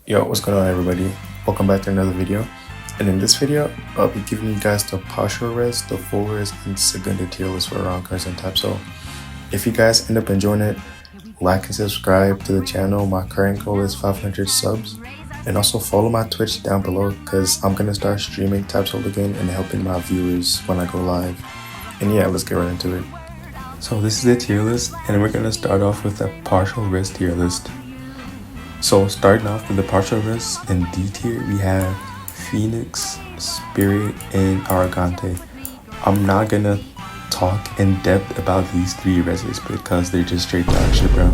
Yo, what's going on everybody? Welcome back to another video. And in this video, I'll be giving you guys the partial res, the full res, and Segunda tier list for around cards and types. So if you guys end up enjoying it, like and subscribe to the channel. My current goal is 500 subs. And also follow my Twitch down below because I'm going to start streaming types again and helping my viewers when I go live. And yeah, let's get right into it. So this is the tier list, and we're going to start off with a partial res tier list. So starting off with the partial res, in D tier we have Phoenix, Spirit, and Argante. I'm not gonna talk in depth about these three reses because they're just straight dog shit, bro.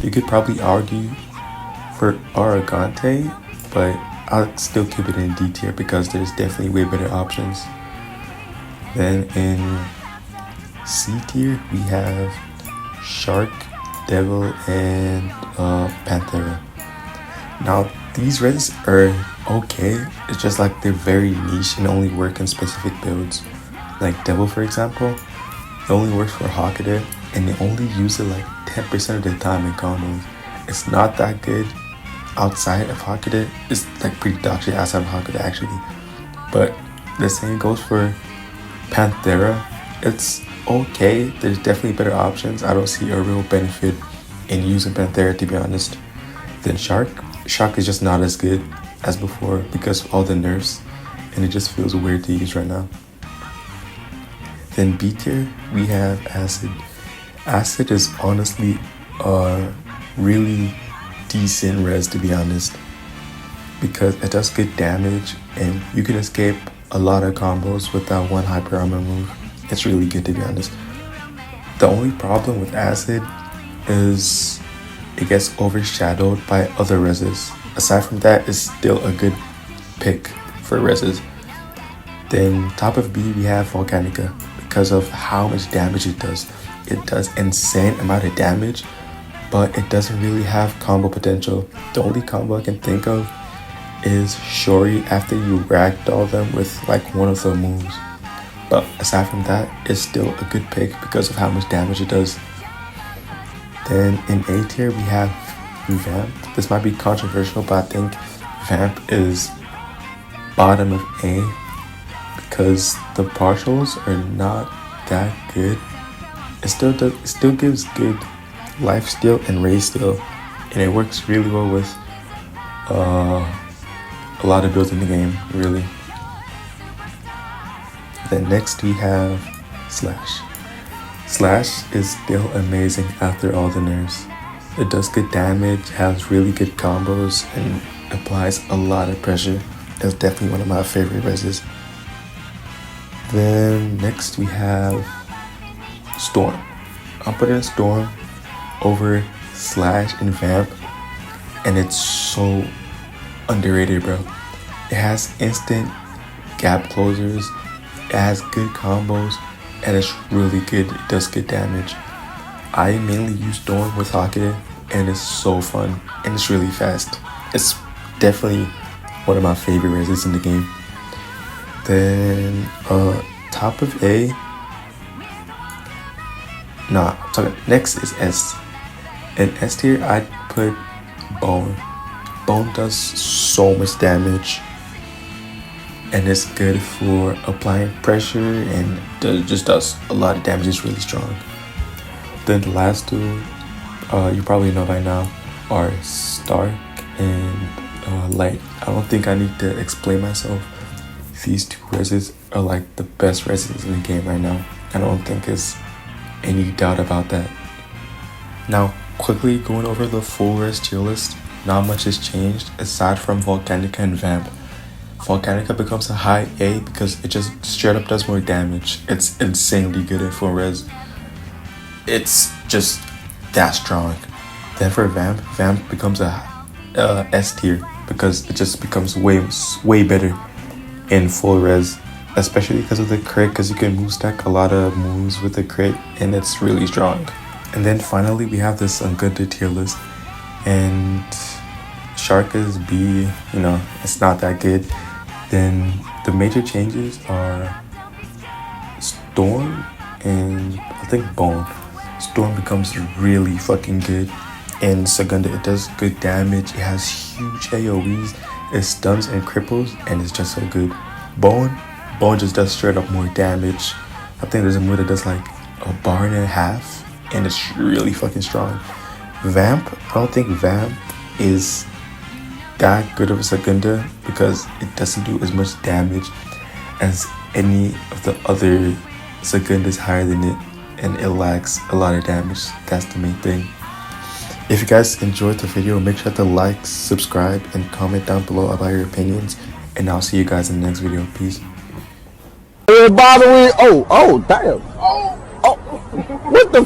You could probably argue for Argante, but I'll still keep it in D tier because there's definitely way better options. Then in C tier we have Shark, Devil, and Panthera. Now these reses are okay, it's just like they're very niche and only work in specific builds. Like Devil, for example, it only works for Hakaday and they only use it like 10% of the time in combos. It's not that good outside of Hakaday. It's like pretty dog shit outside of Hakaday actually. But the same goes for Panthera. It's okay, there's definitely better options. I don't see a real benefit in using Panthera, to be honest. Then Shark is just not as good as before because of all the nerfs, and it just feels weird to use right now. Then B tier we have Acid. Acid is honestly a really decent res, to be honest, because it does good damage and you can escape a lot of combos with that one hyper armor move. It's really good, to be honest. The only problem with Acid is it gets overshadowed by other reses. Aside from that, it's still a good pick for reses. Then top of B we have Volcanica because of how much damage it does. It does insane amount of damage, but it doesn't really have combo potential. The only combo I can think of is Shori after you ragdoll them with like one of the moves. But aside from that, it's still a good pick because of how much damage it does. Then in A tier we have Vamp. This might be controversial, but I think Vamp is bottom of A because the partials are not that good. It still gives good life steal and raise steal, and it works really well with a lot of builds in the game, really. Then next we have Slash. Slash is still amazing after all the nerfs. It does good damage, has really good combos, and applies a lot of pressure. It's definitely one of my favorite reses. Then next we have Storm. I'm putting Storm over Slash and Vamp, and it's so underrated, bro. It has instant gap closers, it has good combos, and it's really good. It does good damage. I mainly use Storm with Hakaday, and it's so fun and it's really fast. It's definitely one of my favorite reses in the game. Then top of A. Next is S. In S tier I'd put Bone. Bone does so much damage, and it's good for applying pressure and just does a lot of damage. It's really strong. Then the last two, you probably know by now, are Stark and Light. I don't think I need to explain myself. These two reses are like the best reses in the game right now. I don't think there's any doubt about that. Now, quickly going over the full res tier list, not much has changed aside from Volcanica and Vamp. Volcanica becomes a high A because it just straight up does more damage. It's insanely good at full res. It's just that strong. Then for Vamp, Vamp becomes a S tier because it just becomes way better in full res, especially because of the crit, because you can move stack a lot of moves with the crit and it's really strong. And then finally we have this Segunda tier list, and Shark is B, it's not that good. Then the major changes are Storm and I think Bone. Storm becomes really fucking good in Segunda. It does good damage. It has huge AoEs. It stuns and cripples, and it's just so good. Bone just does straight up more damage. I think there's a move that does like a bar and a half, and it's really fucking strong. Vamp, I don't think Vamp is that good of a Segunda because it doesn't do as much damage as any of the other Segundas higher than it, and it lacks a lot of damage. That's the main thing. If you guys enjoyed the video, make sure to like, subscribe, and comment down below about your opinions, and I'll see you guys in the next video. Peace. Oh, damn. Oh, what the